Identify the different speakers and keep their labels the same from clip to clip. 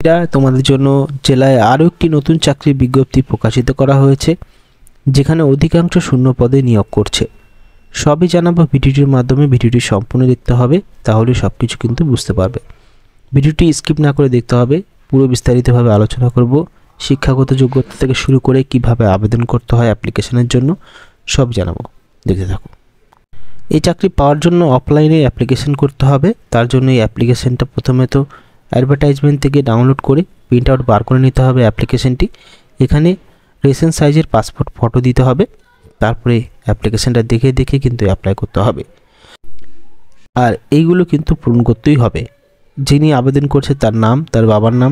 Speaker 1: এটা তোমাদের জন্য জেলায় আরও একটি নতুন চাকরির বিজ্ঞপ্তি প্রকাশিত করা হয়েছে, যেখানে অধিকাংশ শূন্য পদে নিয়োগ করছে। সবই জানাবো ভিডিওটির মাধ্যমে। ভিডিওটি সম্পূর্ণ দেখতে হবে, তাহলে সব কিছু কিন্তু বুঝতে পারবে। ভিডিওটি স্কিপ না করে দেখতে হবে। পুরো বিস্তারিতভাবে আলোচনা করব, শিক্ষাগত যোগ্যতা থেকে শুরু করে কিভাবে আবেদন করতে হয় অ্যাপ্লিকেশনের জন্য সব জানাবো। দেখতে থাকো। এই চাকরি পাওয়ার জন্য অফলাইনে অ্যাপ্লিকেশন করতে হবে। তার জন্য এই অ্যাপ্লিকেশনটা প্রথমে তো অ্যাডভার্টাইজমেন্ট থেকে ডাউনলোড করে প্রিন্ট আউট বার করে নিতে হবে অ্যাপ্লিকেশনটি। এখানে রেসেন্ট সাইজের পাসপোর্ট ফটো দিতে হবে, তারপরে অ্যাপ্লিকেশনটা দেখে কিন্তু অ্যাপ্লাই করতে হবে। আর এইগুলো কিন্তু পূরণ করতেই হবে। যিনি আবেদন করছে তার নাম, তার বাবার নাম,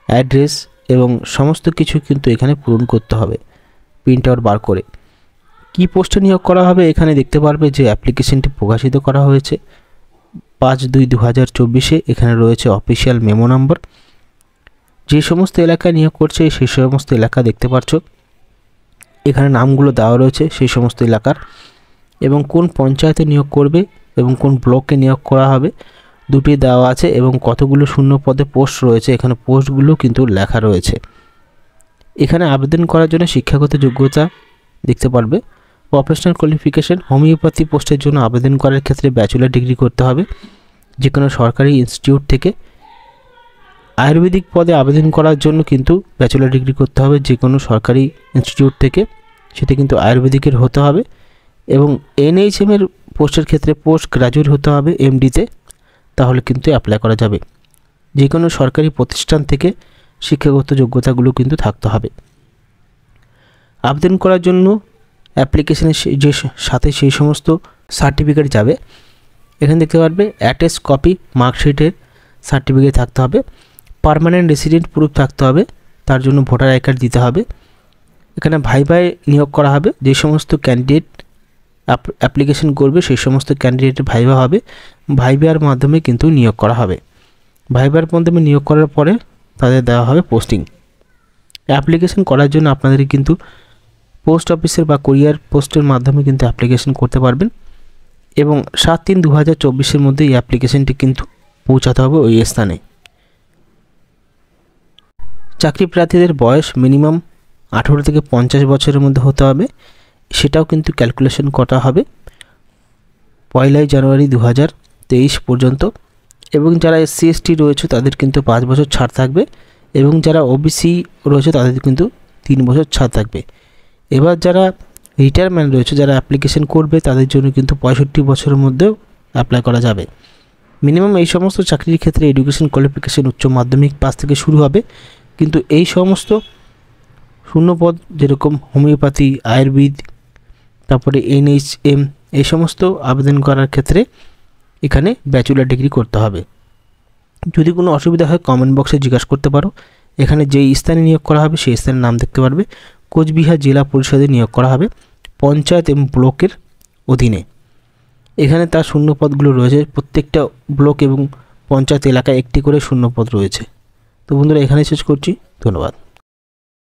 Speaker 1: অ্যাড্রেস এবং সমস্ত কিছু কিন্তু এখানে পূরণ করতে হবে প্রিন্ট আউট বার করে। কী পোস্টে নিয়োগ করা হবে এখানে দেখতে পারবে যে অ্যাপ্লিকেশনটি প্রকাশিত করা হয়েছে 5/2/2024। এখানে রয়েছে অফিসিয়াল মেমো নাম্বার। যে সমস্ত এলাকায় নিয়োগ করছে সেই সমস্ত এলাকা দেখতে পাচ্ছ। এখানে নামগুলো দেওয়া রয়েছে সেই সমস্ত এলাকার, এবং কোন পঞ্চায়েতে নিয়োগ করবে এবং কোন ব্লকে নিয়োগ করা হবে দুটি দেওয়া আছে, এবং কতগুলো শূন্য পদে পোস্ট রয়েছে এখানে পোস্টগুলো কিন্তু লেখা রয়েছে। এখানে আবেদন করার জন্য শিক্ষাগত যোগ্যতা দেখতে পারবে। প্রফেশনাল কোয়ালিফিকেশন, হোমিওপ্যাথি পোস্টের জন্য আবেদন করার ক্ষেত্রে ব্যাচেলর ডিগ্রি করতে হবে যে কোনো সরকারি ইনস্টিটিউট থেকে। আয়ুর্বেদিক পদে আবেদন করার জন্য কিন্তু ব্যাচেলর ডিগ্রি করতে হবে যে কোনো সরকারি ইনস্টিটিউট থেকে, সেটা কিন্তু আয়ুর্বেদিকের হতে হবে। এবং NHM এর পোস্টের ক্ষেত্রে পোস্ট গ্রাজুয়েট হতে হবে MDতে, তাহলে কিন্তু অ্যাপ্লাই করা যাবে। যে কোনো সরকারি প্রতিষ্ঠান থেকে শিক্ষাগত যোগ্যতাগুলো কিন্তু থাকতে হবে। আবেদন করার জন্য অ্যাপ্লিকেশনের যে সাথে সেই সমস্ত সার্টিফিকেট যাবে। এখানে দেখতে পারবে অ্যাটেস্ট কপি মার্কশিটের সার্টিফিকেট থাকতে হবে, পার্মানেন্ট রেসিডেন্ট প্রুফ থাকতে হবে, তার জন্য ভোটার আই কার্ড দিতে হবে। এখানে ভাইভায় নিয়োগ করা হবে। যে সমস্ত ক্যান্ডিডেট অ্যাপ্লিকেশন করবে সেই সমস্ত ক্যান্ডিডেটের ভাইভা হবে, ভাইভার মাধ্যমে কিন্তু নিয়োগ করা হবে। ভাইভার মাধ্যমে নিয়োগ করার পরে তাদের দেওয়া হবে পোস্টিং। অ্যাপ্লিকেশন করার জন্য আপনাদের কিন্তু পোস্ট অফিসের বা কুরিয়ার পোস্টের মাধ্যমে কিন্তু অ্যাপ্লিকেশন করতে পারবেন, এবং 7/3/2024 মধ্যে এই অ্যাপ্লিকেশনটি কিন্তু পৌঁছাতে হবে ওই স্থানে। চাকরি প্রার্থীদের বয়স মিনিমাম 18 থেকে 50 বছরের মধ্যে হতে হবে, সেটাও কিন্তু ক্যালকুলেশন করা হবে 1 জানুয়ারি 2023 পর্যন্ত। এবং যারা SC/ST রয়েছে তাদের কিন্তু 5 বছর ছাড় থাকবে, এবং যারা OBC রয়েছে তাদের কিন্তু 3 বছর ছাড় থাকবে। এবার যারা রিটায়ারমেন্ট রয়েছে, যারা অ্যাপ্লিকেশন করবে তাদের জন্য কিন্তু 65 বছরের মধ্যেও অ্যাপ্লাই করা যাবে। মিনিমাম এই সমস্ত চাকরির ক্ষেত্রে এডুকেশন কোয়ালিফিকেশন উচ্চ মাধ্যমিক পাস থেকে শুরু হবে, কিন্তু এই সমস্ত শূন্যপদ যেরকম হোমিওপ্যাথি, আয়ুর্বেদ, তারপরে NHM এই সমস্ত আবেদন করার ক্ষেত্রে এখানে ব্যাচেলর ডিগ্রি করতে হবে। যদি কোনো অসুবিধা হয় কমেন্ট বক্সে জিজ্ঞাসা করতে পারো। এখানে যেই স্থানে নিয়োগ করা হবে সেই স্থানের নাম দেখতে পারবে। কোচবিহার জেলা পরিষদে নিয়োগ করা হবে পঞ্চায়েত এবং ব্লকের অধীনে। এখানে তার শূন্যপদগুলো রয়েছে, প্রত্যেকটা ব্লক এবং পঞ্চায়েত এলাকায় একটি করে শূন্যপদ রয়েছে। তো বন্ধুরা এখানে শেষ করছি, ধন্যবাদ।